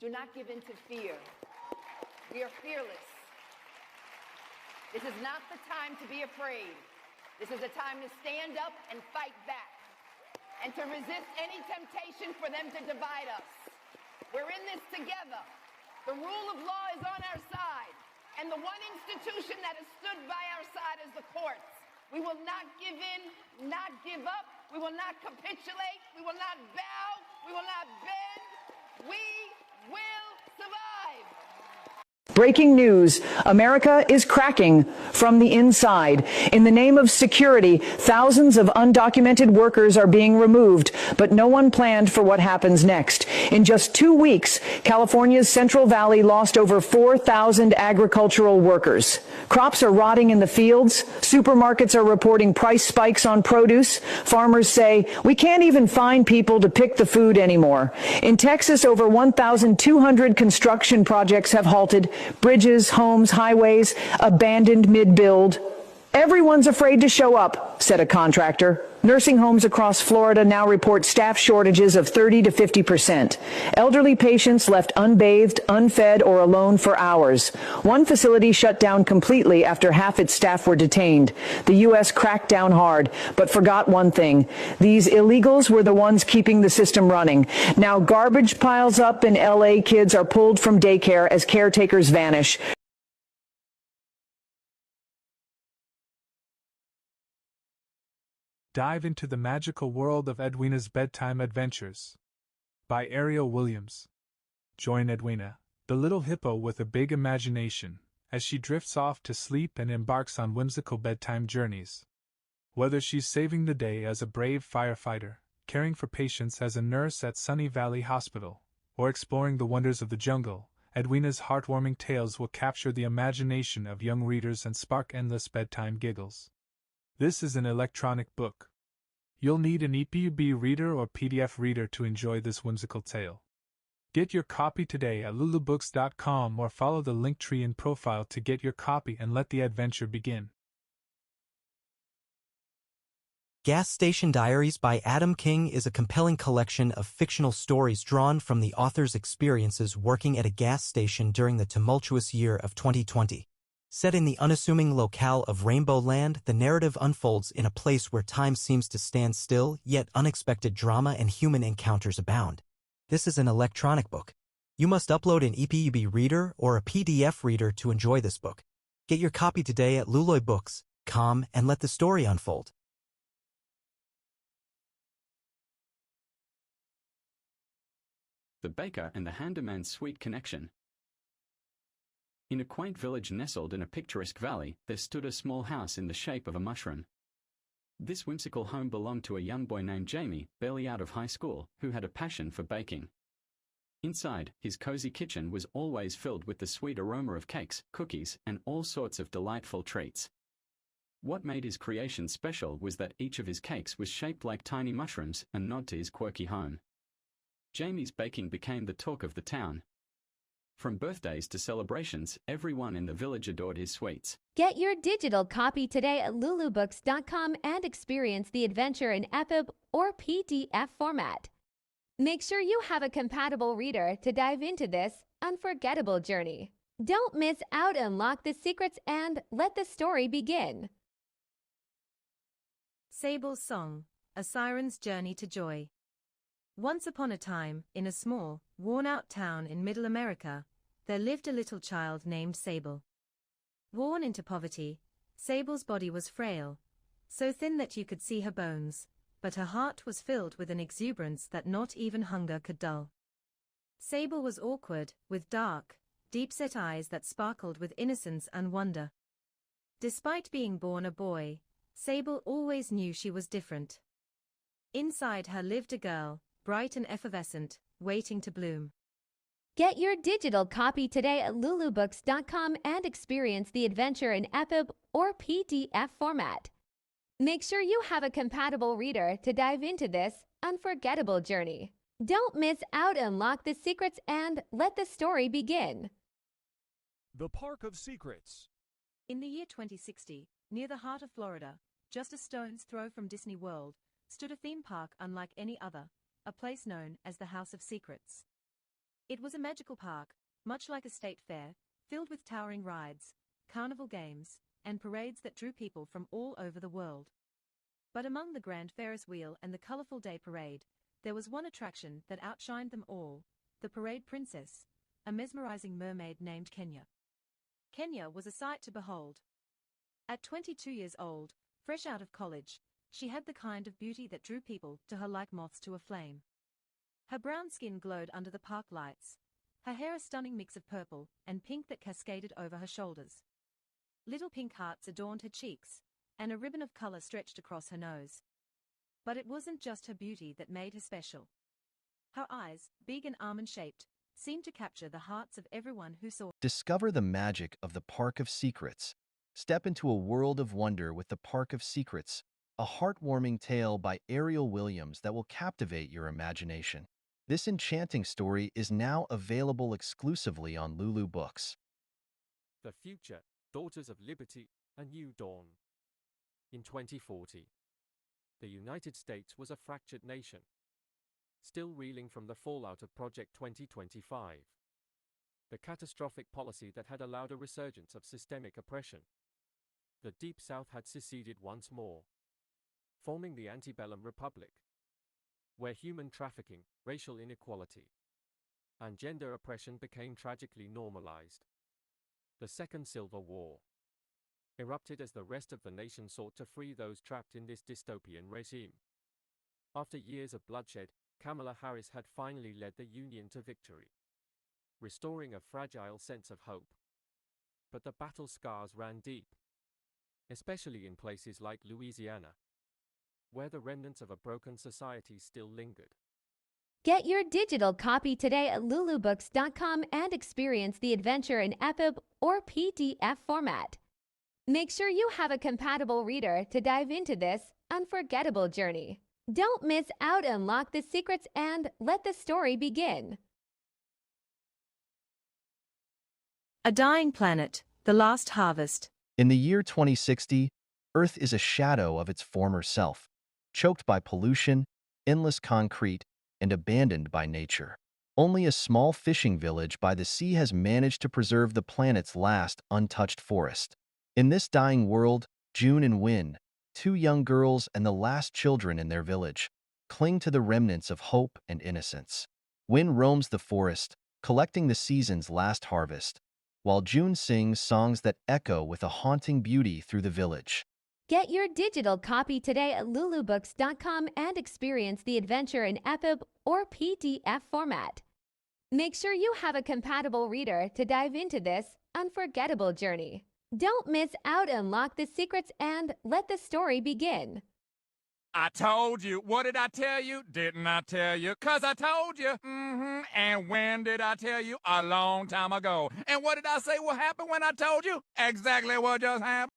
Do not give in to fear. We are fearless. This is not the time to be afraid. This is a time to stand up and fight back and to resist any temptation for them to divide us. We're in this together. The rule of law is on our side, and the one institution that has stood by our side is the courts. We will not give in, not give up. We will not capitulate. We will not bow. We will not bend. We will survive. Breaking news, America is cracking from the inside. In the name of security, thousands of undocumented workers are being removed, but no one planned for what happens next. In just 2 weeks, California's Central Valley lost over 4,000 agricultural workers. Crops are rotting in the fields. Supermarkets are reporting price spikes on produce. Farmers say, we can't even find people to pick the food anymore. In Texas, over 1,200 construction projects have halted. Bridges, homes, highways, abandoned mid-build. Everyone's afraid to show up, said a contractor. Nursing homes across Florida now report staff shortages of 30 to 50%. Elderly patients left unbathed, unfed, or alone for hours. One facility shut down completely after half its staff were detained. The U.S. cracked down hard, but forgot one thing. These illegals were the ones keeping the system running. Now garbage piles up in L.A. Kids are pulled from daycare as caretakers vanish. Dive into the magical world of Edwina's Bedtime Adventures by Ariel Williams. Join Edwina, the little hippo with a big imagination, as she drifts off to sleep and embarks on whimsical bedtime journeys. Whether she's saving the day as a brave firefighter, caring for patients as a nurse at Sunny Valley Hospital, or exploring the wonders of the jungle, Edwina's heartwarming tales will capture the imagination of young readers and spark endless bedtime giggles. This is an electronic book. You'll need an EPUB reader or PDF reader to enjoy this whimsical tale. Get your copy today at lulubooks.com or follow the link tree in profile to get your copy and let the adventure begin. Gas Station Diaries by Adam King is a compelling collection of fictional stories drawn from the author's experiences working at a gas station during the tumultuous year of 2020. Set in the unassuming locale of Rainbow Land, the narrative unfolds in a place where time seems to stand still, yet unexpected drama and human encounters abound. This is an electronic book. You must upload an EPUB reader or a PDF reader to enjoy this book. Get your copy today at lulubooks.com and let the story unfold. The Baker and the Handyman's Sweet Connection. In a quaint village nestled in a picturesque valley, there stood a small house in the shape of a mushroom. This whimsical home belonged to a young boy named Jamie, barely out of high school, who had a passion for baking. Inside, his cozy kitchen was always filled with the sweet aroma of cakes, cookies, and all sorts of delightful treats. What made his creation special was that each of his cakes was shaped like tiny mushrooms, a nod to his quirky home. Jamie's baking became the talk of the town. From birthdays to celebrations, everyone in the village adored his sweets. Get your digital copy today at lulubooks.com and experience the adventure in EPUB or PDF format. Make sure you have a compatible reader to dive into this unforgettable journey. Don't miss out, unlock the secrets, and let the story begin. Sable's Song, A Siren's Journey to Joy. Once upon a time, in a small, worn-out town in Middle America, there lived a little child named Sable. Born into poverty, Sable's body was frail, so thin that you could see her bones, but her heart was filled with an exuberance that not even hunger could dull. Sable was awkward, with dark, deep-set eyes that sparkled with innocence and wonder. Despite being born a boy, Sable always knew she was different. Inside her lived a girl, bright and effervescent, waiting to bloom. Get your digital copy today at lulubooks.com and experience the adventure in EPUB or PDF format. Make sure you have a compatible reader to dive into this unforgettable journey. Don't miss out, unlock the secrets, and let the story begin. The Park of Secrets. In the year 2060, near the heart of Florida, just a stone's throw from Disney World, stood a theme park unlike any other, a place known as the House of Secrets. It was a magical park, much like a state fair, filled with towering rides, carnival games, and parades that drew people from all over the world. But among the grand Ferris wheel and the colorful day parade, there was one attraction that outshined them all, the Parade Princess, a mesmerizing mermaid named Kenya. Kenya was a sight to behold. At 22 years old, fresh out of college, she had the kind of beauty that drew people to her like moths to a flame. Her brown skin glowed under the park lights, her hair a stunning mix of purple and pink that cascaded over her shoulders. Little pink hearts adorned her cheeks, and a ribbon of color stretched across her nose. But it wasn't just her beauty that made her special. Her eyes, big and almond-shaped, seemed to capture the hearts of everyone who saw. Discover the magic of the Park of Secrets. Step into a world of wonder with the Park of Secrets, a heartwarming tale by Ariel Williams that will captivate your imagination. This enchanting story is now available exclusively on Lulu Books. The Future, Daughters of Liberty, A New Dawn. In 2040, the United States was a fractured nation, still reeling from the fallout of Project 2025, the catastrophic policy that had allowed a resurgence of systemic oppression. The Deep South had seceded once more, forming the antebellum republic, where human trafficking, racial inequality, and gender oppression became tragically normalized. The Second Civil War erupted as the rest of the nation sought to free those trapped in this dystopian regime. After years of bloodshed, Kamala Harris had finally led the Union to victory, restoring a fragile sense of hope. But the battle scars ran deep, especially in places like Louisiana, where the remnants of a broken society still lingered. Get your digital copy today at lulubooks.com and experience the adventure in EPUB or PDF format. Make sure you have a compatible reader to dive into this unforgettable journey. Don't miss out, unlock the secrets, and let the story begin. A Dying Planet, The Last Harvest. In the year 2060, Earth is a shadow of its former self, choked by pollution, endless concrete, and abandoned by nature. Only a small fishing village by the sea has managed to preserve the planet's last untouched forest. In this dying world, June and Win, two young girls and the last children in their village, cling to the remnants of hope and innocence. Win roams the forest, collecting the season's last harvest, while June sings songs that echo with a haunting beauty through the village. Get your digital copy today at lulubooks.com and experience the adventure in EPUB or PDF format. Make sure you have a compatible reader to dive into this unforgettable journey. Don't miss out, unlock the secrets, and let the story begin. I told you. What did I tell you? Didn't I tell you? 'Cause I told you. And when did I tell you? A long time ago. And what did I say will happen when I told you? Exactly what just happened.